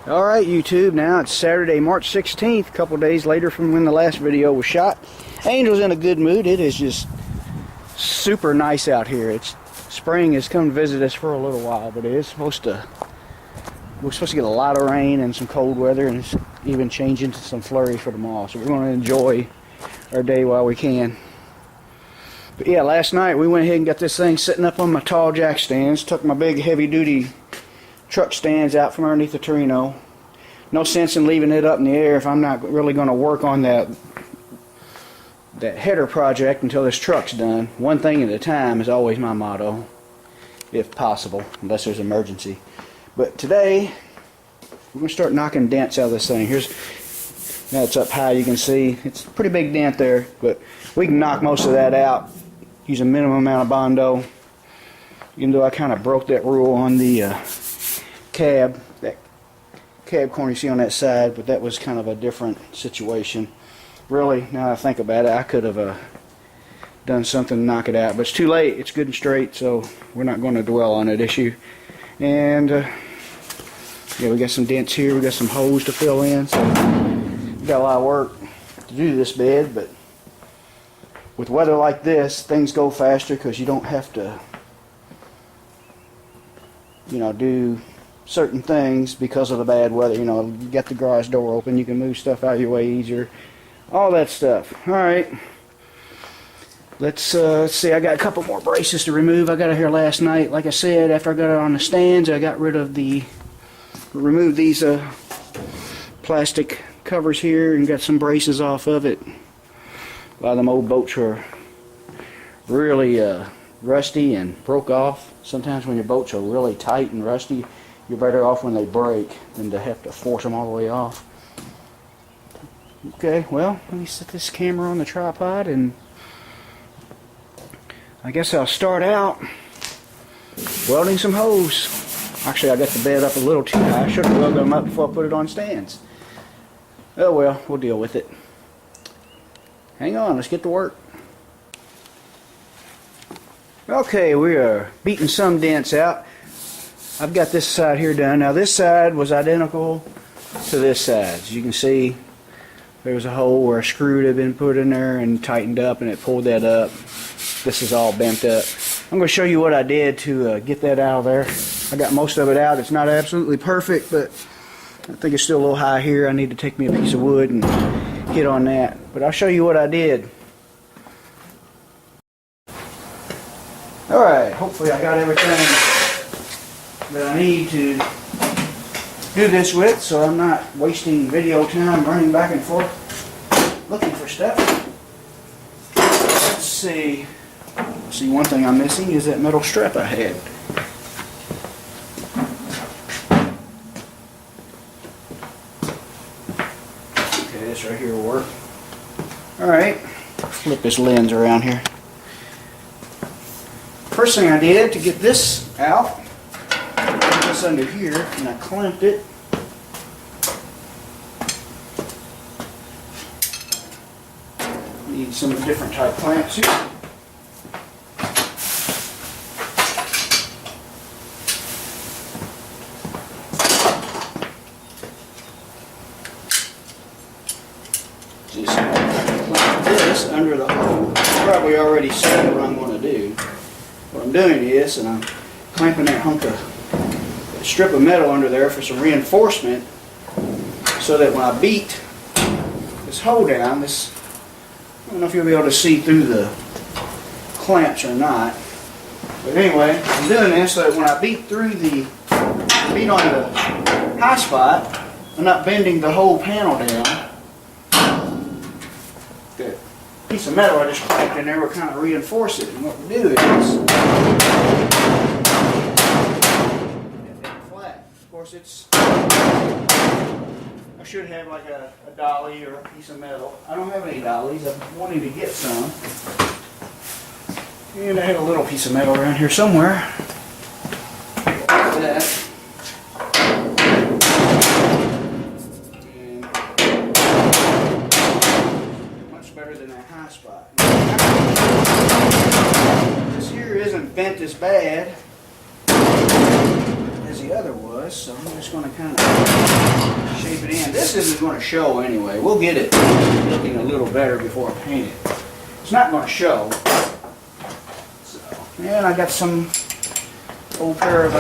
Alright YouTube, now it's Saturday, March 16th, a couple days later from when the last video was shot. Angel's in a good mood. It is just super nice out here. Spring has come to visit us for a little while, but we're supposed to get a lot of rain and some cold weather, and it's even changing to some flurries for tomorrow. So we're going to enjoy our day while we can. But yeah, last night we went ahead and got this thing sitting up on my tall jack stands, took my big heavy duty truck stands out from underneath the Torino. No sense in leaving it up in the air if I'm not really going to work on that header project until this truck's done. One thing at a time is always my motto, if possible, unless there's an emergency. But today we're going to start knocking dents out of this thing. Now it's up high, you can see it's a pretty big dent there, but we can knock most of that out, use a minimum amount of Bondo. Even though I kind of broke that rule on the that cab corner you see on that side, but that was kind of a different situation. Really, now that I think about it, I could have done something to knock it out, but it's too late. It's good and straight, so we're not going to dwell on that issue. And yeah, we got some dents here, we got some holes to fill in, so we got a lot of work to do this bed. But with weather like this, things go faster because you don't have to, do certain things because of the bad weather. You got the garage door open, you can move stuff out of your way easier, all that stuff. Alright, let's see. I got a couple more braces to remove. I got it here last night. Like I said, after I got it on the stands, I got rid of removed these plastic covers here and got some braces off of it. A lot of them old boats were really rusty and broke off. Sometimes when your boats are really tight and rusty, you're better off when they break than to have to force them all the way off. Okay, well, let me set this camera on the tripod, and I guess I'll start out welding some hose. Actually, I got the bed up a little too high. I should have welded them up before I put it on stands. Oh well, we'll deal with it. Hang on, let's get to work. Okay, we are beating some dents out. I've got this side here done. Now this side was identical to this side. As you can see, there was a hole where a screw had been put in there and tightened up, and it pulled that up. This is all bent up. I'm going to show you what I did to get that out of there. I got most of it out. It's not absolutely perfect, but I think it's still a little high here. I need to take me a piece of wood and hit on that. But I'll show you what I did. Alright, hopefully I got everything that I need to do this with, so I'm not wasting video time running back and forth looking for stuff. Let's see. See, one thing I'm missing is that metal strap I had. Okay, this right here will work. Alright, flip this lens around here. First thing I did to get this out, this under here, and I clamped it. Need some different type clamps here. Just clamp this under the hole. You probably already seen what I'm going to do. What I'm doing is, and I'm clamping that strip of metal under there for some reinforcement, so that when I beat this hole down, I don't know if you'll be able to see through the clamps or not, but anyway, I'm doing this so that when I beat on the high spot, I'm not bending the whole panel down. That piece of metal I just clamped in there will kind of reinforce it, and what we do is, of course, I should have like a dolly or a piece of metal. I don't have any dollies. I'm wanting to get some. And I have a little piece of metal around here somewhere. Like that. And much better than that high spot. This here isn't bent as bad as the other was. was, so I'm just going to kind of shape it in. This isn't going to show anyway. We'll get it looking a little better before I paint it. It's not going to show. So, and I got some old pair of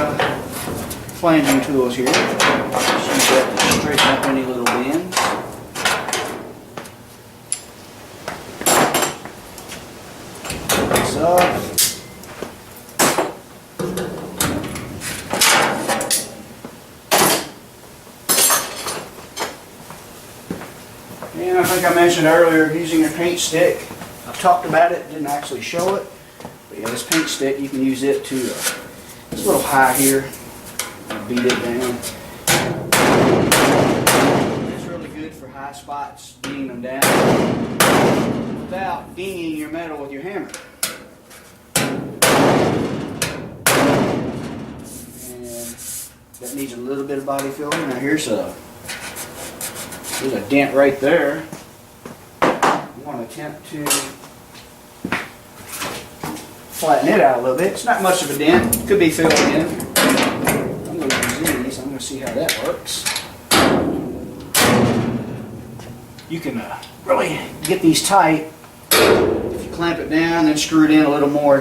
flanging tools here. Just use that to straighten up any little bends. This up. And I think I mentioned earlier using a paint stick. I've talked about it, didn't actually show it. But yeah, this paint stick, you can use it to, it's a little high here. Beat it down. It's really good for high spots, beating them down without dinging your metal with your hammer. And that needs a little bit of body filler. Now there's a dent right there. I'm going to attempt to flatten it out a little bit. It's not much of a dent. It could be filled in. I'm going to use these. I'm going to see how that works. You can really get these tight if you clamp it down and screw it in a little more.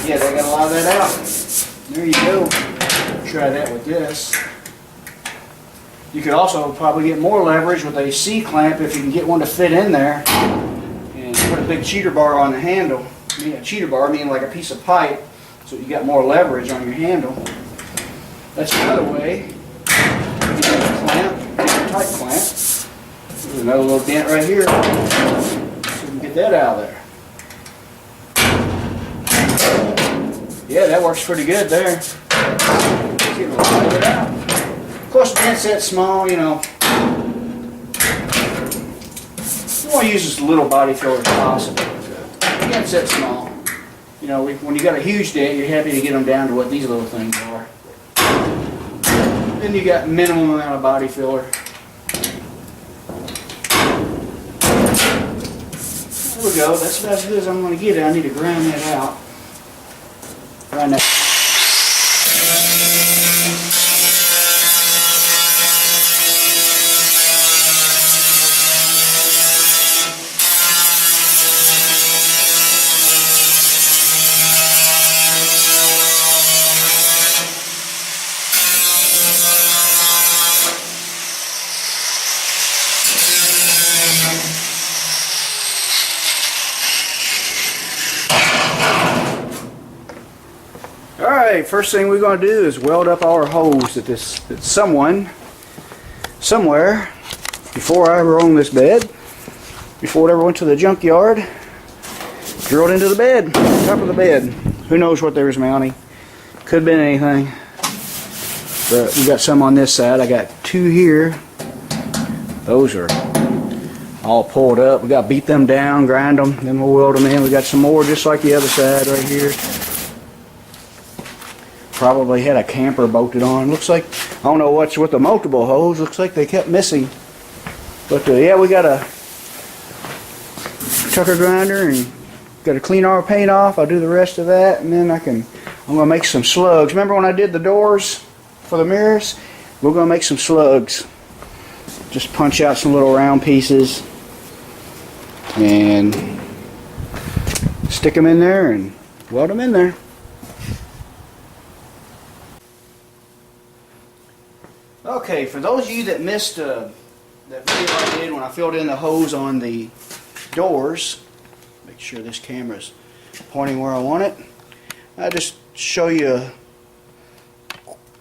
Yeah, they got a lot of that out. There you go. Try that with this. You could also probably get more leverage with a C-clamp if you can get one to fit in there and put a big cheater bar on the handle. I mean, a cheater bar, meaning like a piece of pipe, so you got more leverage on your handle. That's another way. You get a clamp, get a tight clamp. There's another little dent right here, so you can get that out of there. Yeah, that works pretty good there. Let's get a lot of it out. Of course, the dent's that small, you know. You want to use as little body filler as possible. The dent's that small. You know, when you got a huge dent, you're happy to get them down to what these little things are. Then you got minimum amount of body filler. There we go. That's about as good as I'm going to get it. I need to grind that out. Grind that. Alright, first thing we're going to do is weld up our hose that somewhere, before I ever owned this bed, before it ever went to the junkyard, drilled into the bed, top of the bed. Who knows what they was mounting. Could have been anything. But we got some on this side. I got two here. Those are all pulled up. We got to beat them down, grind them, then we'll weld them in. We got some more just like the other side right here. Probably had a camper bolted on. Looks like, I don't know what's with the multiple hose. Looks like they kept missing. But yeah, we got a tucker grinder and got to clean our paint off. I'll do the rest of that, and then I'm going to make some slugs. Remember when I did the doors for the mirrors? We're going to make some slugs. Just punch out some little round pieces and stick them in there and weld them in there. Okay, for those of you that missed that video I did when I filled in the hose on the doors, make sure this camera's pointing where I want it. I just show you a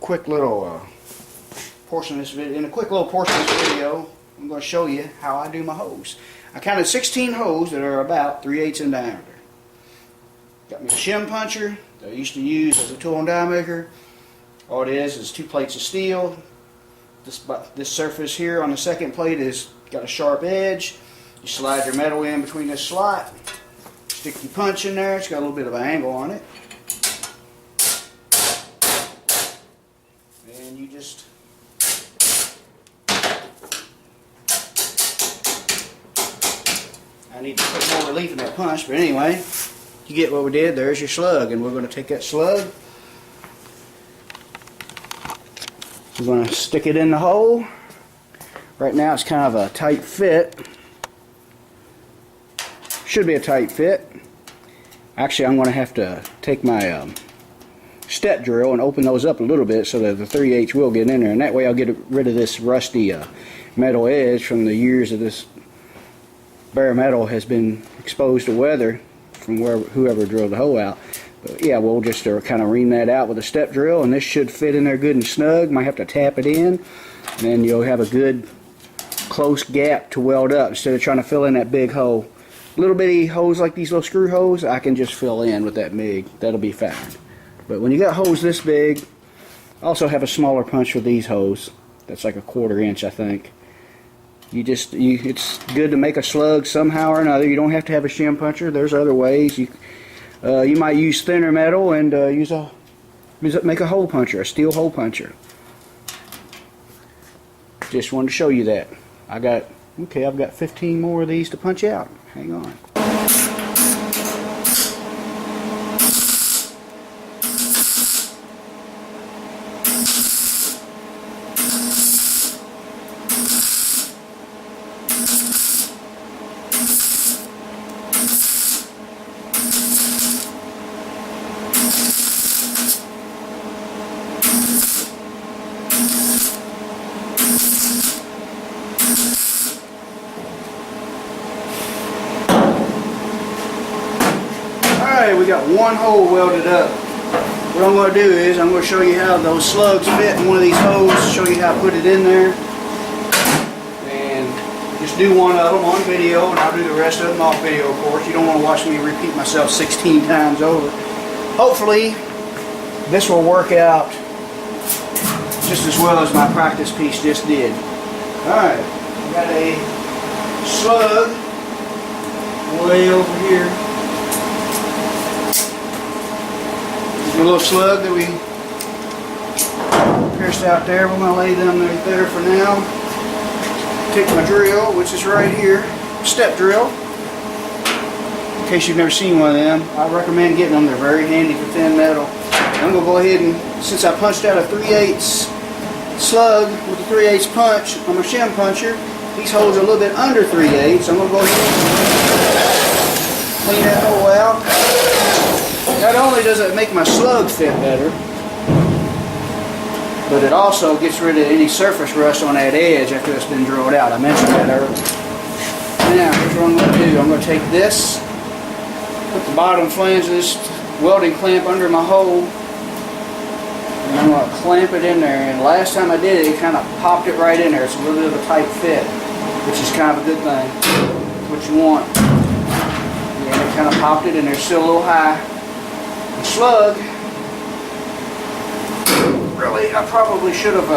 quick little portion of this video. In a quick little portion of this video, I'm going to show you how I do my hose. I counted 16 hoses that are about 3/8 in diameter. Got me a shim puncher that I used to use as a tool and die maker. All it is 2 plates of steel. This surface here on the second plate is got a sharp edge. You slide your metal in between this slot, stick your punch in there. It's got a little bit of an angle on it, and you just I need to put more relief in that punch, but anyway, you get what we did. There's your slug, and we're going to take that slug I'm going to stick it in the hole. Right now it's kind of a tight fit. Should be a tight fit. Actually, I'm going to have to take my step drill and open those up a little bit so that the 3/8 will get in there, and that way I'll get rid of this rusty metal edge from the years of this bare metal has been exposed to weather from whoever drilled the hole out. But yeah, we'll just kind of ream that out with a step drill, and this should fit in there good and snug. Might have to tap it in, and then you'll have a good close gap to weld up instead of trying to fill in that big hole. Little bitty holes like these little screw holes, I can just fill in with that MIG. That'll be fine. But when you got holes this big, I also have a smaller punch for these holes. That's like a 1/4 inch, I think. It's good to make a slug somehow or another. You don't have to have a shim puncher. There's other ways. You might use thinner metal and make a hole puncher, a steel hole puncher. Just wanted to show you that. I've got 15 more of these to punch out. Hang on. We got one hole welded up. What I'm going to do is I'm going to show you how those slugs fit in one of these holes, show you how to put it in there, and just do one of them on video, and I'll do the rest of them off video, of course. You don't want to watch me repeat myself 16 times over. Hopefully this will work out just as well as my practice piece just did. Alright, I got a slug way over here. A little slug that we pierced out there. We're going to lay them right there for now. Take my drill, which is right here, step drill. In case you've never seen one of them, I recommend getting them. They're very handy for thin metal. I'm going to go ahead and, since I punched out a 3/8 slug with a 3/8 punch on my shim puncher, these holes are a little bit under 3/8, so I'm going to go ahead and clean that hole out. Not only does it make my slug fit better, but it also gets rid of any surface rust on that edge after it's been drilled out. I mentioned that earlier. Now, here's what I'm going to do. I'm going to take this, put the bottom flange of this welding clamp under my hole, and I'm going to clamp it in there. And last time I did it, it kind of popped it right in there. It's a little bit of a tight fit, which is kind of a good thing. That's what you want. And it kind of popped it in there. Still a little high. The slug, really, I probably should have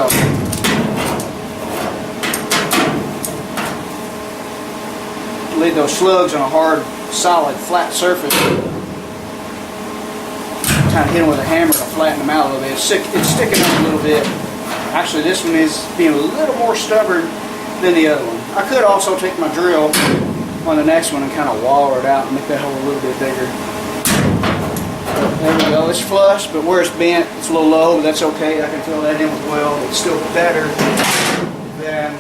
laid those slugs on a hard, solid, flat surface. Kind of hit them with a hammer to flatten them out a little bit. It's sticking up a little bit. Actually, this one is being a little more stubborn than the other one. I could also take my drill on the next one and kind of waller it out and make that hole a little bit bigger. There we go, it's flush, but where it's bent, it's a little low, but that's okay. I can fill that in with weld. It's still better than,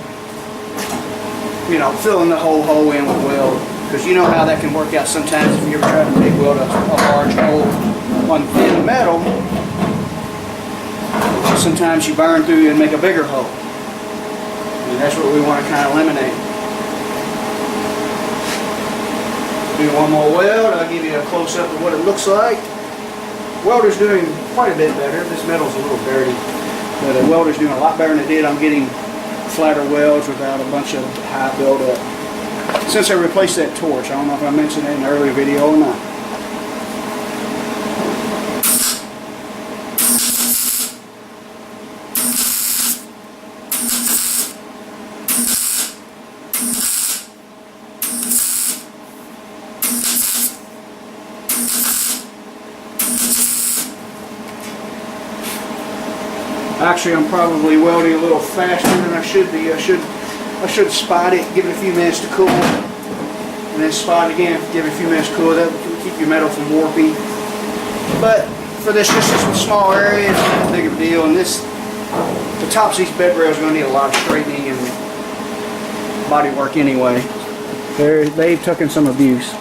filling the whole hole in with weld. Because you know how that can work out sometimes if you ever try to make weld a large hole on thin metal. Sometimes you burn through and make a bigger hole. And that's what we want to kind of eliminate. Do one more weld. I'll give you a close-up of what it looks like. Welder's doing quite a bit better. This metal's a little dirty, but the welder's doing a lot better than it did. I'm getting flatter welds without a bunch of high buildup. Since I replaced that torch, I don't know if I mentioned that in an earlier video or not. Actually, I'm probably welding a little faster than I should be. I should spot it, give it a few minutes to cool, and then spot it again, give it a few minutes to cool. That will keep your metal from warping. But for this, just a small area, it's not a big of a deal. And this The tops of these bed rails are going to need a lot of straightening and body work anyway. They've taken some abuse.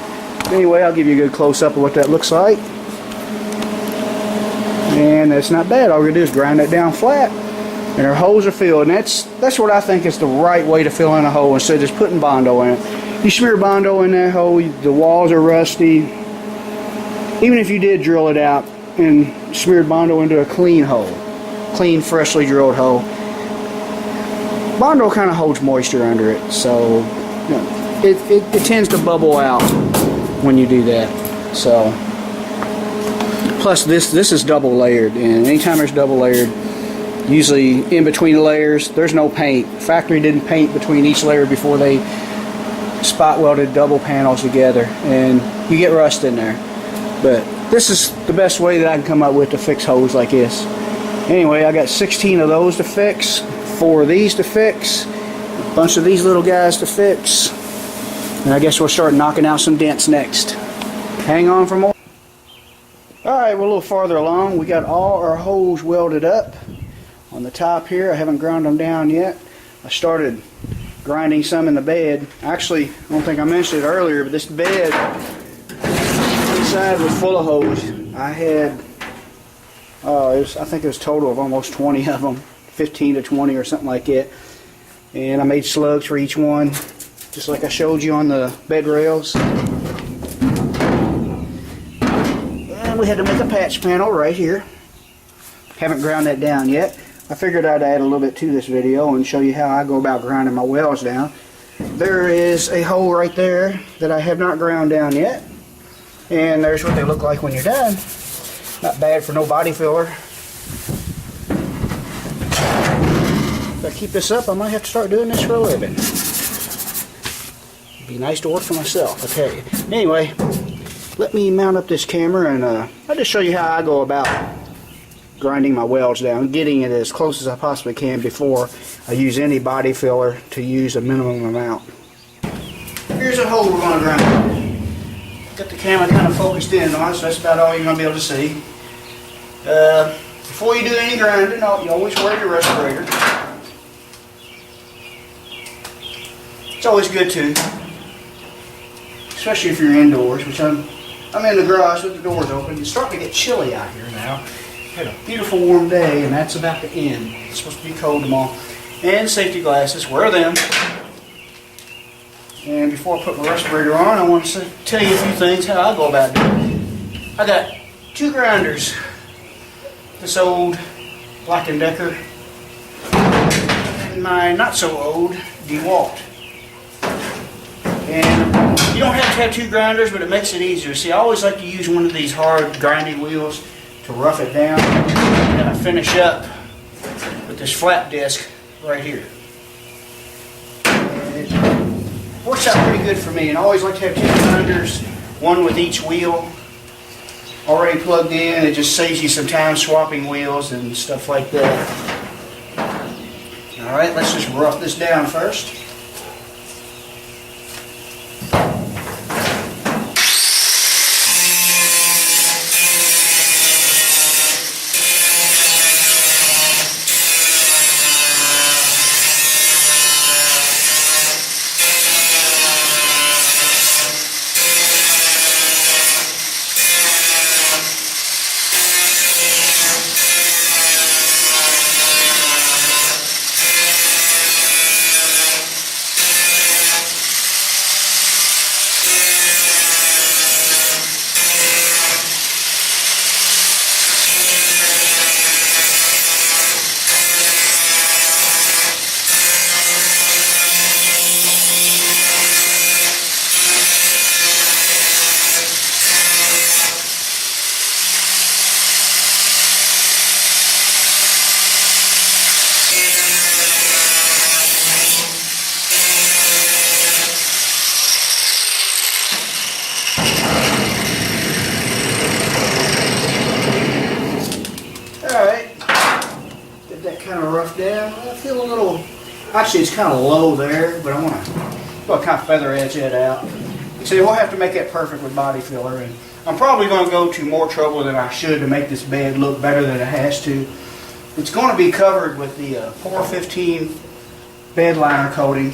Anyway, I'll give you a good close-up of what that looks like. And that's not bad. All we're going to do is grind that down flat. And our holes are filled. And that's what I think is the right way to fill in a hole instead of just putting Bondo in it. You smear Bondo in that hole, the walls are rusty. Even if you did drill it out and smeared Bondo into a clean hole, clean, freshly drilled hole, Bondo kind of holds moisture under it. So you know, it tends to bubble out when you do that. So plus this is double layered, and anytime there's double layered, usually in between the layers there's no paint. Factory didn't paint between each layer before they spot welded double panels together, and you get rust in there. But this is the best way that I can come up with to fix holes like this. Anyway, I got 16 of those to fix, 4 of these to fix, a bunch of these little guys to fix, and I guess we'll start knocking out some dents next. Hang on for more. Alright, we're a little farther along. We got all our holes welded up on the top here. I haven't ground them down yet. I started grinding some in the bed. Actually, I don't think I mentioned it earlier, but this bed inside was full of holes. I had, I think it was a total of almost 20 of them, 15 to 20 or something like that. And I made slugs for each one, just like I showed you on the bed rails. And we had to make a patch panel right here. Haven't ground that down yet. I figured I'd add a little bit to this video and show you how I go about grinding my welds down. There is a hole right there that I have not ground down yet. And there's what they look like when you're done. Not bad for no body filler. If I keep this up, I might have to start doing this for a living. It'd be nice to work for myself, I tell you. Anyway, let me mount up this camera and I'll just show you how I go about grinding my welds down, getting it as close as I possibly can before I use any body filler to use a minimum amount. Here's a hole we're going to grind. Got the camera kind of focused in on it, so that's about all you're going to be able to see. Before you do any grinding, you always wear your respirator. It's always good to, especially if you're indoors, which I'm in the garage with the doors open. It's starting to get chilly out here now. Had a beautiful warm day, and that's about to end. It's supposed to be cold tomorrow. And safety glasses, wear them. And before I put my respirator on, I want to tell you a few things how I go about doing it. I got 2 grinders. This old Black & Decker and my not so old DeWalt. And you don't have to have 2 grinders, but it makes it easier. See, I always like to use one of these hard grinding wheels to rough it down, and I finish up with this flat disc right here. And it works out pretty good for me, and I always like to have 2 grinders, one with each wheel already plugged in. It just saves you some time swapping wheels and stuff like that. Alright, let's just rough this down first. Down. I feel a little, actually it's kind of low there, but I want to kind of feather edge that out. See, we'll have to make that perfect with body filler, and I'm probably going to go to more trouble than I should to make this bed look better than it has to. It's going to be covered with the Power 15 bed liner coating.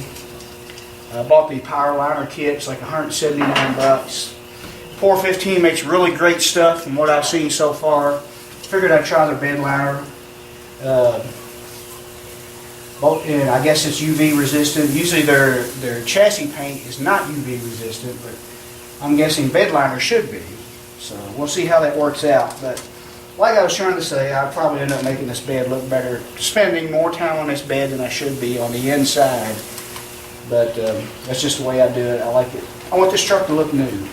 I bought the Power Liner kit. It's like 179 bucks. Power 15 makes really great stuff from what I've seen so far. Figured I'd try their bed liner. And I guess it's UV resistant. Usually their chassis paint is not UV resistant, but I'm guessing bed liner should be. So we'll see how that works out. But like I was trying to say, I'll probably end up making this bed look better, spending more time on this bed than I should be on the inside. But that's just the way I do it. I like it. I want this truck to look new.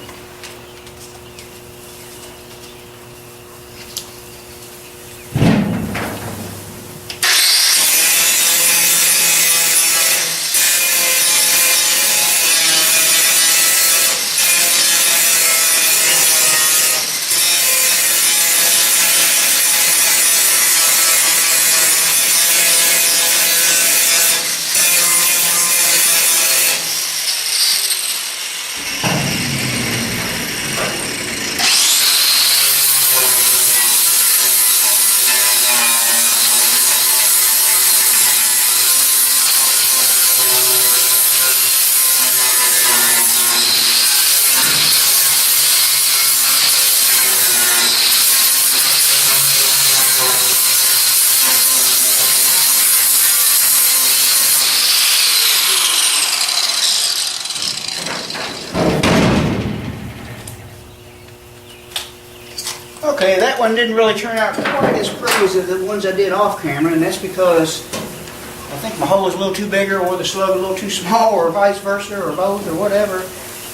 Okay, that one didn't really turn out quite as pretty as the ones I did off camera, and that's because I think my hole is a little too big or the slug a little too small, or vice versa, or both, or whatever.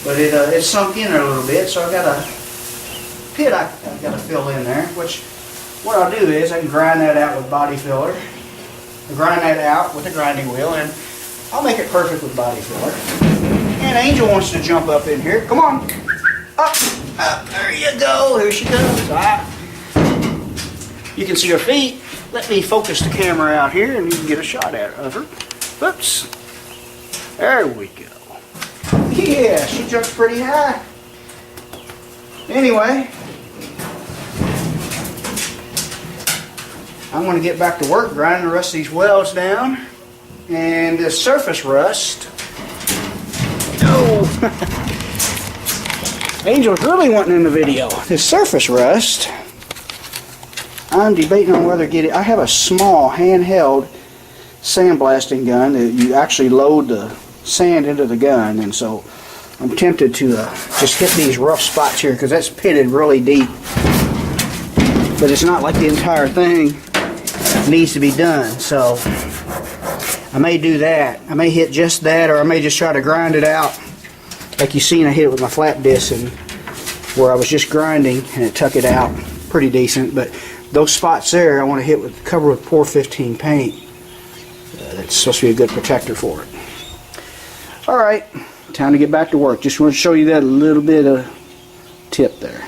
But it sunk in there a little bit, so I've got a pit I've got to fill in there, which what I'll do is I can grind that out with body filler. I'll grind that out with a grinding wheel, and I'll make it perfect with body filler. And Angel wants to jump up in here. Come on. Up. There you go. Here she goes. You can see her feet. Let me focus the camera out here and you can get a shot of her. Oops. There we go. Yeah, she jumps pretty high. Anyway, I'm going to get back to work grinding the rest of these welds down. And this surface rust. Oh! Angel's really wanting in the video. This surface rust, I'm debating on whether to get it. I have a small handheld sandblasting gun that you actually load the sand into the gun, and so I'm tempted to just hit these rough spots here because that's pitted really deep. But it's not like the entire thing needs to be done, so I may do that. I may hit just that, or I may just try to grind it out. Like you seen, I hit it with my flat disc, and where I was just grinding, and it took it out pretty decent. But those spots there, I want to hit with cover with Power 15 paint. That's supposed to be a good protector for it. All right, time to get back to work. Just want to show you that little bit of tip there.